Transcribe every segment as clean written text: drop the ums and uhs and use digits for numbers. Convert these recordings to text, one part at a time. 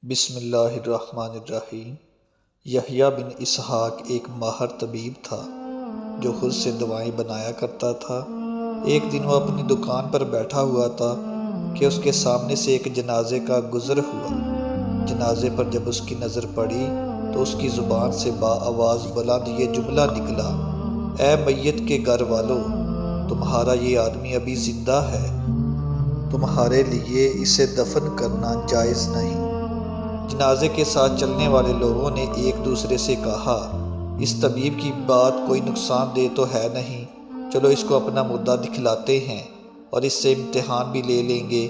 بسم اللہ الرحمن الرحیم۔ یحییٰ بن اسحاق ایک ماہر طبیب تھا جو خود سے دوائیں بنایا کرتا تھا۔ ایک دن وہ اپنی دکان پر بیٹھا ہوا تھا کہ اس کے سامنے سے ایک جنازے کا گزر ہوا۔ جنازے پر جب اس کی نظر پڑی تو اس کی زبان سے آواز بلند یہ جملہ نکلا، اے میت کے گھر والو، تمہارا یہ آدمی ابھی زندہ ہے، تمہارے لیے اسے دفن کرنا جائز نہیں۔ جنازے کے ساتھ چلنے والے لوگوں نے ایک دوسرے سے کہا، اس طبیب کی بات کوئی نقصان دہ تو ہے نہیں، چلو اس کو اپنا مردہ دکھلاتے ہیں اور اس سے امتحان بھی لے لیں گے۔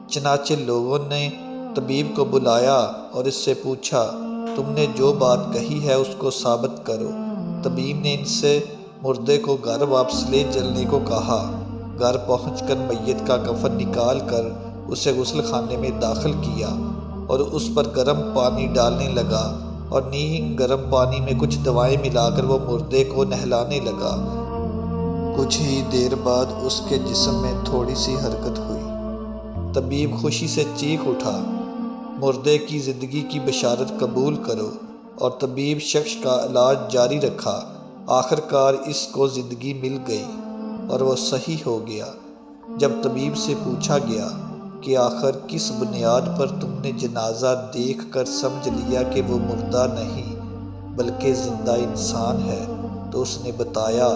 چنانچہ لوگوں نے طبیب کو بلایا اور اس سے پوچھا، تم نے جو بات کہی ہے اس کو ثابت کرو۔ طبیب نے ان سے مردے کو گھر واپس لے چلنے کو کہا۔ گھر پہنچ کر میت کا کفن نکال کر اسے غسل خانے میں داخل کیا اور اس پر گرم پانی ڈالنے لگا اور نیم گرم پانی میں کچھ دوائیں ملا کر وہ مردے کو نہلانے لگا۔ کچھ ہی دیر بعد اس کے جسم میں تھوڑی سی حرکت ہوئی۔ طبیب خوشی سے چیخ اٹھا، مردے کی زندگی کی بشارت قبول کرو، اور طبیب شخص کا علاج جاری رکھا۔ آخر کار اس کو زندگی مل گئی اور وہ صحیح ہو گیا۔ جب طبیب سے پوچھا گیا کہ آخر کس بنیاد پر تم نے جنازہ دیکھ کر سمجھ لیا کہ وہ مردہ نہیں بلکہ زندہ انسان ہے، تو اس نے بتایا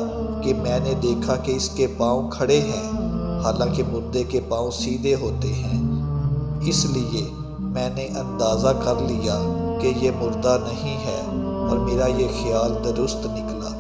کہ میں نے دیکھا کہ اس کے پاؤں کھڑے ہیں حالانکہ مردے کے پاؤں سیدھے ہوتے ہیں، اس لیے میں نے اندازہ کر لیا کہ یہ مردہ نہیں ہے اور میرا یہ خیال درست نکلا۔